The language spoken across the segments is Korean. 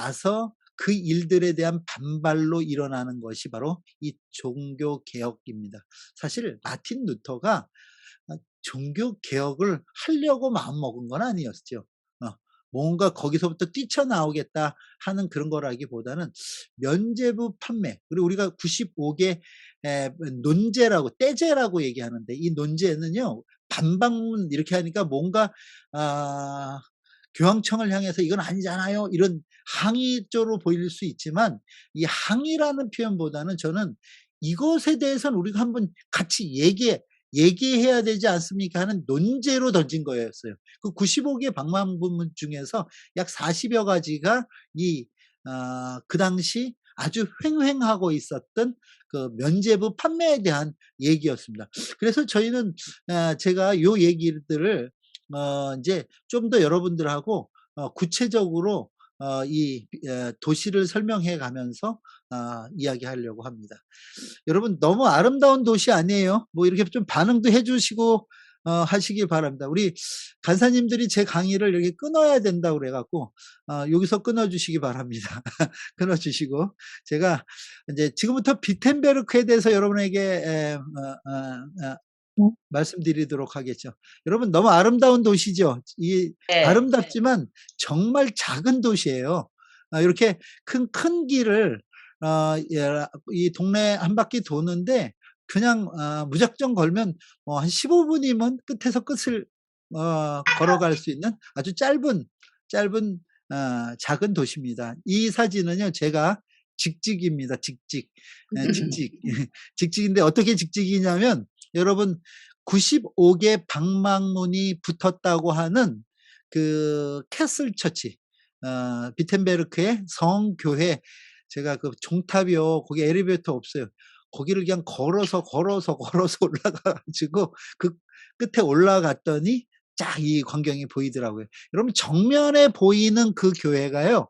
나서 그 일들에 대한 반발로 일어나는 것이 바로 이 종교 개혁입니다. 사실 마틴 루터가 종교 개혁을 하려고 마음먹은 건 아니었죠. 어 뭔가 거기서부터 뛰쳐나오겠다 하는 그런 거라기보다는 면죄부 판매, 그리고 우리가 95개 논제라고 떼제라고 얘기하는데, 이 논제는요 반박문 이렇게 하니까 뭔가 아 교황청을 향해서 "이건 아니잖아요." 이런 항의 쪽으로 보일 수 있지만, 이 항의라는 표현보다는 저는 '이것에 대해서는 우리가 한번 같이 얘기해야 되지 않습니까?' 하는 논제로 던진 거였어요. 그 95개 방망문 중에서 약 40여 가지가 이 그 당시 아주 횡행하고 있었던 그 면죄부 판매에 대한 얘기였습니다. 그래서 저희는 제가 요 얘기들을 인제 좀 더 여러분들하고 구체적으로 이 도시를 설명해 가면서 이야기하려고 합니다. 여러분, 너무 아름다운 도시 아니에요? 뭐 이렇게 좀 반응도 해 주시고 하시기 바랍니다. 우리 간사님들이 제 강의를 이렇게 끊어야 된다고 그래 갖고 여기서 끊어 주시기 바랍니다. 끊어 주시고, 제가 인제 지금부터 비텐베르크에 대해서 여러분에게 말씀드리도록 하겠죠. 여러분, 너무 아름다운 도시죠. 이 네. 아름답지만 정말 작은 도시예요. 이렇게 큰 길을 이 동네 한 바퀴 도는데 그냥 무작정 걸면 한 15 분이면 끝에서 끝을 걸어갈 수 있는 아주 짧은 작은 도시입니다. 이 사진은요 제가 직직입니다. 직직. 직직. 직직인데 어떻게 직직이냐면, 여러분, 95개 방망문이 붙었다고 하는 그 캐슬 처치, 비텐베르크의 성교회, 제가 그 종탑이요. 거기 엘리베이터 없어요. 거기를 그냥 걸어서 올라가 가지고 그 끝에 올라갔더니 쫙 이 광경이 보이더라고요. 여러분, 정면에 보이는 그 교회가요.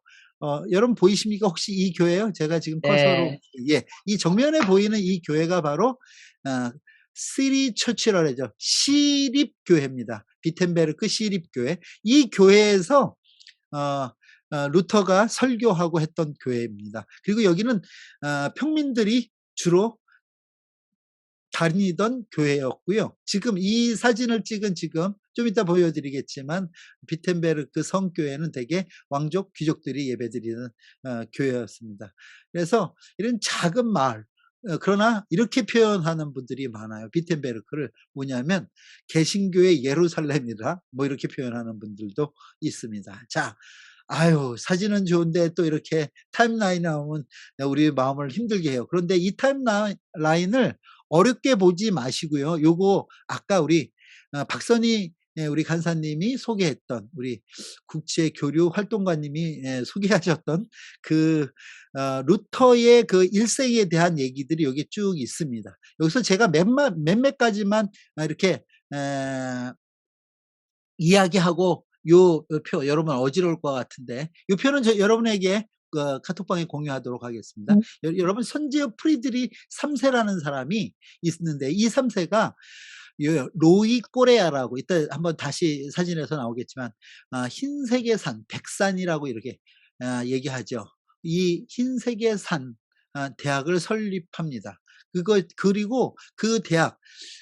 여러분 보이십니까? 혹시 이 교회요? 제가 지금 커서로, 네. 예. 이 정면에 보이는 이 교회가 바로 어 시리 처치라 그러죠. 시립교회입니다. 비텐베르크 시립교회. 이 교회에서 어 루터가 설교하고 했던 교회입니다. 그리고 여기는 평민들이 주로 다니던 교회였고요. 지금 이 사진을 찍은, 지금 좀 이따 보여드리겠지만, 비텐베르크 성교회는 대개 왕족, 귀족들이 예배드리는 교회였습니다. 그래서 이런 작은 마을, 그러나 이렇게 표현하는 분들이 많아요. 비텐베르크를 뭐냐면 개신교의 예루살렘이다, 뭐 이렇게 표현하는 분들도 있습니다. 자, 아유, 사진은 좋은데 또 이렇게 타임라인이 나오면 우리 마음을 힘들게 해요. 그런데 이 타임라인을 어렵게 보지 마시고요. 요거 아까 우리 박선희 우리 간사님이 소개했던, 우리 국제 교류 활동가님이 소개하셨던 그 루터의 그 일생에 대한 얘기들이 여기 쭉 있습니다. 여기서 제가 몇몇 가지만 이렇게 에 이야기하고, 요 표 여러분 어지러울 것 같은데, 요 표는 여러분에게 카톡방에 공유하도록 하겠습니다. 여러분, 선지어 프리드리 3 세라는 사람이 있는데, 이 3 세가 요 로이 꼬레아라고, 이따 한번 다시 사진에서 나오겠지만 흰색의 산, 백산이라고 이렇게 얘기하죠. 이 흰색의 산 대학을 설립합니다. 그리고 그 대학,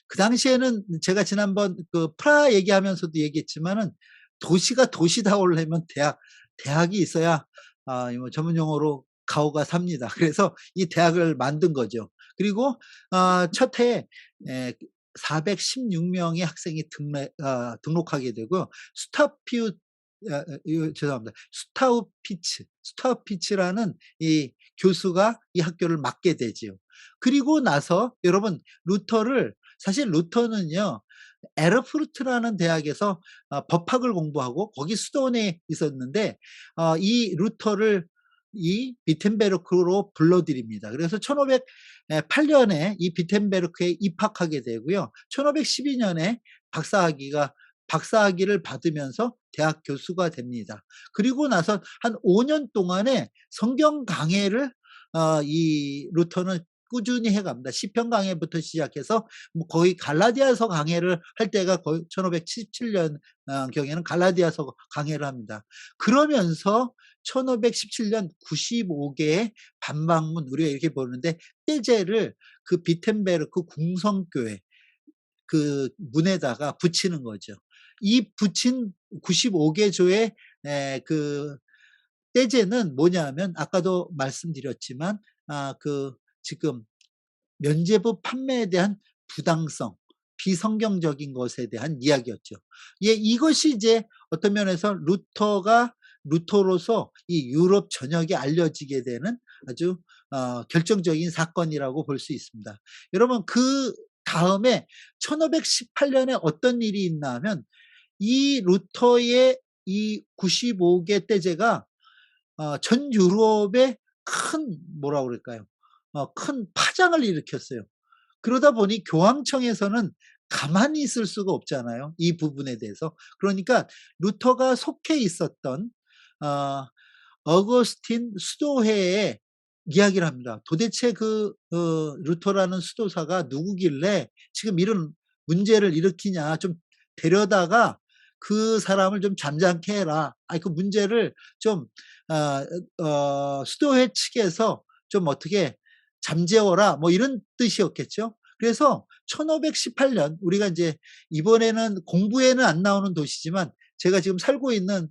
그 당시에는 제가 지난번 그 프라하 얘기하면서도 얘기했지만은, 도시가 도시다우려면 대학이 있어야 뭐 전문 용어로 가오가 삽니다. 그래서 이 대학을 만든 거죠. 그리고 첫 해에 416 명의 학생이 등록하게 되고, 스타피우 죄송합니다. 스타우피츠라는 이 교수가 이 학교를 맡게 되지요. 그리고 나서 여러분, 사실 루터는요 에르푸르트라는 대학에서 법학을 공부하고 거기 수도원에 있었는데, 이 루터를 이 비텐베르크로 불러들입니다. 그래서 1508 년에 이 비텐베르크에 입학하게 되고요. 1512 년에 박사학위를 받으면서 대학 교수가 됩니다. 그리고 나서 한 5년 동안의 성경 강해를 이 루터는 꾸준히 해 갑니다. 시편 강해부터 시작해서 뭐 거의 갈라디아서 강해를 할 때가 거의 1517년 경에는 갈라디아서 강해를 합니다. 그러면서 1517년 95 개의 반박문, 우리가 이렇게 보는데 떼제를 그 비텐베르크 궁성교회 그 문에다가 붙이는 거죠. 이 붙인 95개 조의 그 떼제는 뭐냐면 아까도 말씀드렸지만 지금 면죄부 판매에 대한 부당성, 비성경적인 것에 대한 이야기였죠. 예, 이것이 이제 어떤 면에서 루터로서 이 유럽 전역에 알려지게 되는 아주 결정적인 사건이라고 볼 수 있습니다. 여러분, 그다음에 1518 년에 어떤 일이 있나 하면 이 루터의 이 95개 떼제가 전 유럽에 큰, 뭐라 그럴까요? 큰 파장을 일으켰어요. 그러다 보니 교황청에서는 가만히 있을 수가 없잖아요, 이 부분에 대해서. 그러니까 루터가 속해 있었던 어 어거스틴 수도회에 이야기를 합니다. 도대체 루터라는 수도사가 누구길래 지금 이런 문제를 일으키냐. 좀 데려다가 그 사람을 좀 잠잠케 해라. 아이, 그 문제를 좀 수도회 측에서 좀 어떻게 잠재워라. 뭐 이런 뜻이었겠죠. 그래서 1518년, 우리가 인제 이번에는 공부에는 안 나오는 도시지만 제가 지금 살고 있는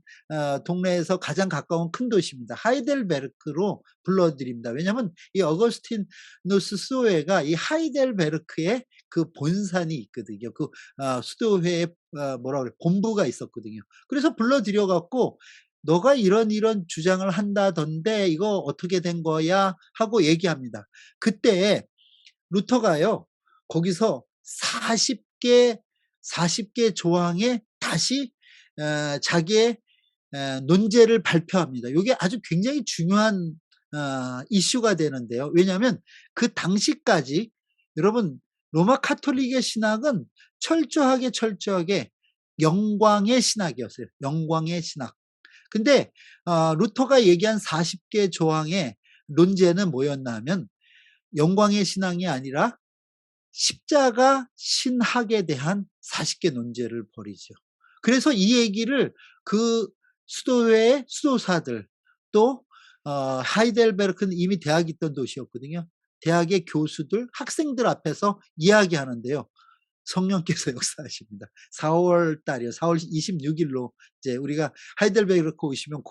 동네에서 가장 가까운 큰 도시입니다. 하이델베르크로 불러 드립니다. 왜냐하면 이 어거스티누스 수도회가 이 하이델베르크에 그 본산이 있거든요. 수도회의 뭐라 그래, 본부가 있었거든요. 그래서 불러 들여 갖고 "너가 이런 주장을 한다던데 이거 어떻게 된 거야?" 하고 얘기합니다. 그때 루터가요, 거기서 40개 조항에 다시 자기의 논제를 발표합니다. 요게 아주 굉장히 중요한 이슈가 되는데요. 왜냐하면 그 당시까지, 여러분, 로마 가톨릭의 신학은 철저하게 영광의 신학이었어요. 영광의 신학. 근데 루터가 얘기한 40개 조항의 논제는 뭐였나 하면 영광의 신앙이 아니라 십자가 신학에 대한 40개 논제를 벌이죠. 그래서 이 얘기를 그 수도회의 수도사들, 또 하이델베르크는 이미 대학이 있던 도시였거든요. 대학의 교수들, 학생들 앞에서 이야기하는데요. 성령께서 역사하십니다. 4월 달이요. 4월 26 일로 이제 우리가 하이델베르크 오시면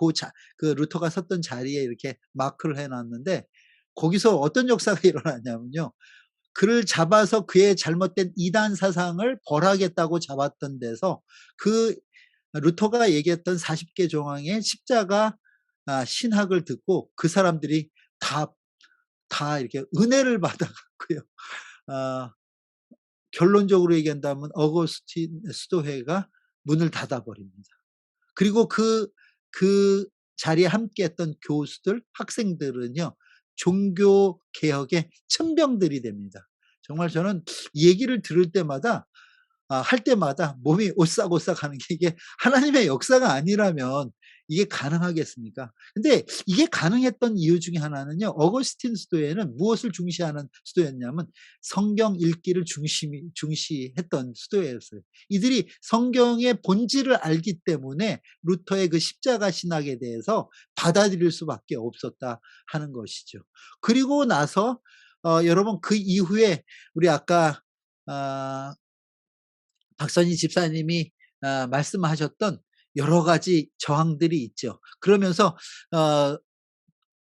그 루터가 섰던 자리에 이렇게 마크를 해 놨는데, 거기서 어떤 역사가 일어나냐면요. 그를 잡아서 그의 잘못된 이단 사상을 벌하겠다고 잡았던 데서 그 루터가 얘기했던 40개 조항의 십자가 신학을 듣고 그 사람들이 다 이렇게 은혜를 받아 갖고요. 아 결론적으로 얘기한다면 어거스틴 수도회가 문을 닫아 버립니다. 그리고 그 자리에 함께했던 교수들, 학생들은요, 종교 개혁의 첨병들이 됩니다. 정말 저는 이 얘기를 들을 때마다 할 때마다 몸이 오싹오싹하는 게, 이게 하나님의 역사가 아니라면 이게 가능하겠습니까? 근데 이게 가능했던 이유 중에 하나는요, 어거스틴 수도회는 무엇을 중시하는 수도였냐면 성경 읽기를 중시했던 수도회였어요. 이들이 성경의 본질을 알기 때문에 루터의 그 십자가 신학에 대해서 받아들일 수밖에 없었다 하는 것이죠. 그리고 나서 여러분, 그 이후에 우리 아까 아 박선희 집사님이 말씀하셨던 여러 가지 저항들이 있죠. 그러면서 어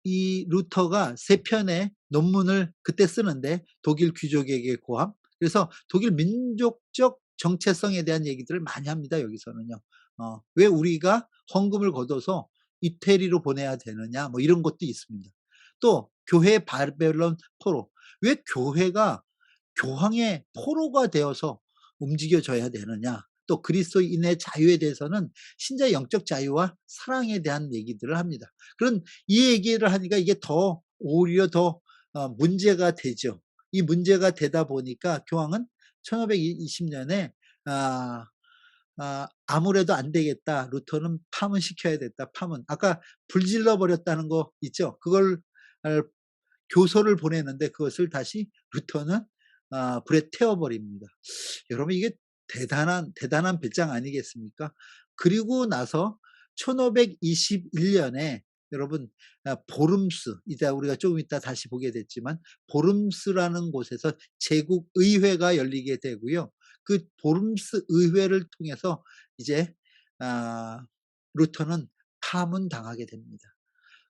이 루터가 세 편의 논문을 그때 쓰는데, 독일 귀족에게 고함, 그래서 독일 민족적 정체성에 대한 얘기들을 많이 합니다, 여기서는요. "왜 우리가 헌금을 걷어서 이태리로 보내야 되느냐." 뭐 이런 것도 있습니다. 또 교회 바벨론 포로, 왜 교회가 교황의 포로가 되어서 움직여져야 되느냐. 또 그리스도인의 자유에 대해서는 신자의 영적 자유와 사랑에 대한 얘기들을 합니다. 그런 이 얘기를 하니까 이게 오히려 더 문제가 되죠. 이 문제가 되다 보니까 교황은 1520 년에 아 아무래도 안 되겠다. 루터는 파문시켜야 됐다. 파문. 아까 불질러 버렸다는 거 있죠. 그걸 교서를 보내는데 그것을 다시 루터는 불에 태워 버립니다. 여러분 이게 대단한 배짱 아니겠습니까? 그리고 나서 1521 년에 여러분 보름스, 이따 우리가 조금 있다 다시 보게 됐지만 보름스라는 곳에서 제국 의회가 열리게 되고요. 그 보름스 의회를 통해서 이제 아 루터는 파문당하게 됩니다.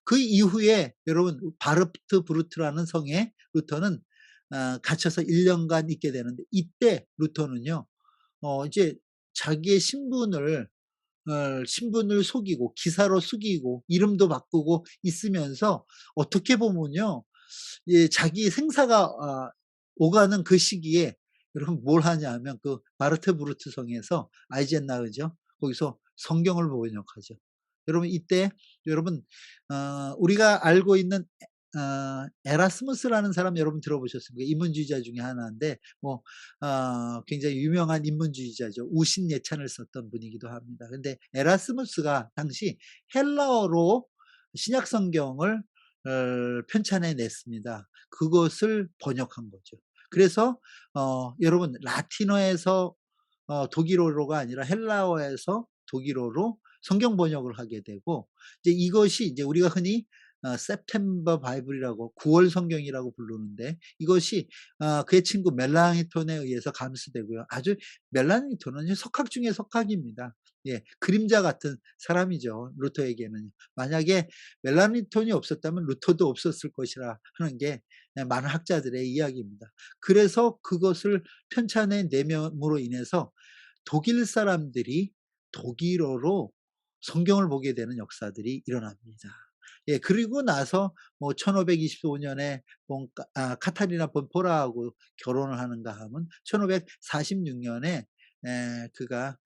그 이후에 여러분 바르트 브루트라는 성에 루터는 갇혀서 1 년간 있게 되는데, 이때 루터는요 이제 자기의 신분을 속이고 기사로 숙이고 이름도 바꾸고 있으면서, 어떻게 보면요 예 자기 생사가 오가는 그 시기에 여러분 뭘 하냐 하면 그 마르트 브루트 성에서 아이젠나흐죠. 거기서 성경을 번역하죠. 여러분 이때 여러분 우리가 알고 있는 에라스무스라는 사람 여러분 들어보셨습니까? 인문주의자 중에 하나인데 뭐 굉장히 유명한 인문주의자죠. 우신 예찬을 썼던 분이기도 합니다. 근데 에라스무스가 당시 헬라어로 신약 성경을 편찬해 냈습니다. 그것을 번역한 거죠. 그래서 여러분 라틴어에서 독일어로가 아니라 헬라어에서 독일어로 성경 번역을 하게 되고, 이제 이것이 이제 우리가 흔히 september bible이라고 9월 성경이라고 부르는데, 이것이 그의 친구 멜라니톤에 의해서 감수되고요. 아주 멜라니톤은 석학 중의 석학입니다. 예. 그림자 같은 사람이죠, 루터에게는. 만약에 멜라니톤이 없었다면 루터도 없었을 것이라 하는 게 많은 학자들의 이야기입니다. 그래서 그것을 편찬해 내명으로 인해서 독일 사람들이 독일어로 성경을 보게 되는 역사들이 일어납니다. 예. 그리고 나서 뭐 1525 년에 카타리나 본 포라하고 결혼을 하는가 하면 1546 년에 그가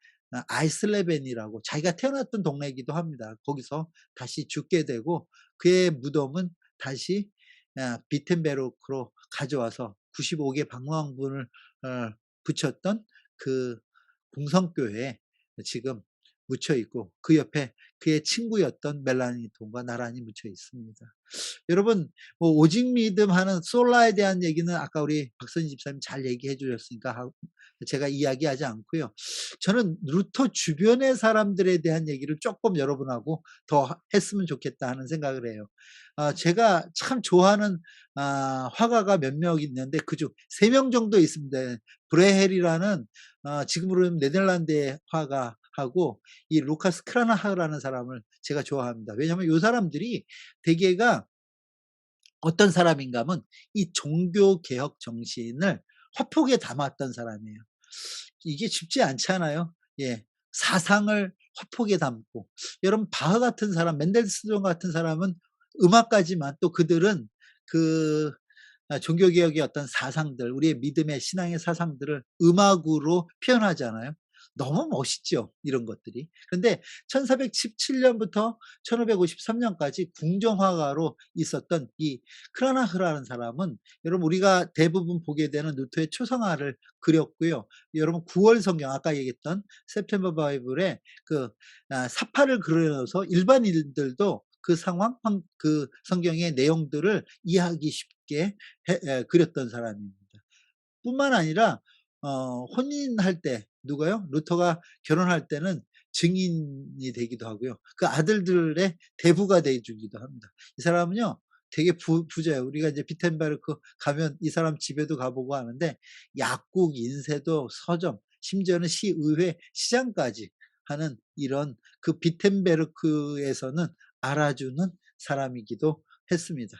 아이슬레벤이라고 자기가 태어났던 동네이기도 합니다. 거기서 다시 죽게 되고, 그의 무덤은 다시 비텐베르크로 가져와서 95개 방망문을 붙였던 그 공성교회에 지금 묻혀 있고, 그 옆에 그의 친구였던 멜라니톤과 나란히 묻혀 있습니다. 여러분 뭐 오직 믿음하는 솔라에 대한 얘기는 아까 우리 박선희 집사님 잘 얘기해 주셨으니까 제가 이야기하지 않고요. 저는 루터 주변의 사람들에 대한 얘기를 조금 여러분하고 더 했으면 좋겠다 하는 생각을 해요. 제가 참 좋아하는 화가가 몇 명 있는데 그중 3명 정도 있습니다. 브레헬이라는 지금으로는 네덜란드의 화가하고 이 루카스 크라나하라는 사람을 제가 좋아합니다. 왜냐하면 요 사람들이 대개가 어떤 사람인가 하면 이 종교 개혁 정신을 화폭에 담았던 사람이에요. 이게 쉽지 않잖아요. 예. 사상을 화폭에 담고, 여러분 바흐 같은 사람, 멘델스존 같은 사람은 음악가지만 또 그들은 그 종교 개혁의 어떤 사상들, 우리의 믿음의 신앙의 사상들을 음악으로 표현하잖아요. 너무 멋있죠, 이런 것들이. 그런데 1417 년부터 1553 년까지 궁정화가로 있었던 이 크라나흐라는 사람은 여러분 우리가 대부분 보게 되는 루터의 초성화를 그렸고요. 여러분 9월 성경 아까 얘기했던 september bible에 그 사파를 그려 넣어서 일반인들도 그 상황 그 성경의 내용들을 이해하기 쉽게 그렸던 사람입니다. 뿐만 아니라 혼인할 때 누가요? 루터가 결혼할 때는 증인이 되기도 하고요. 그 아들들의 대부가 돼 주기도 합니다. 이 사람은요 되게 부자예요. 우리가 이제 비텐베르크 가면 이 사람 집에도 가 보고 하는데 약국, 인쇄도, 서점, 심지어는 시의회, 시장까지 하는 이런 그 비텐베르크에서는 알아주는 사람이기도 했습니다.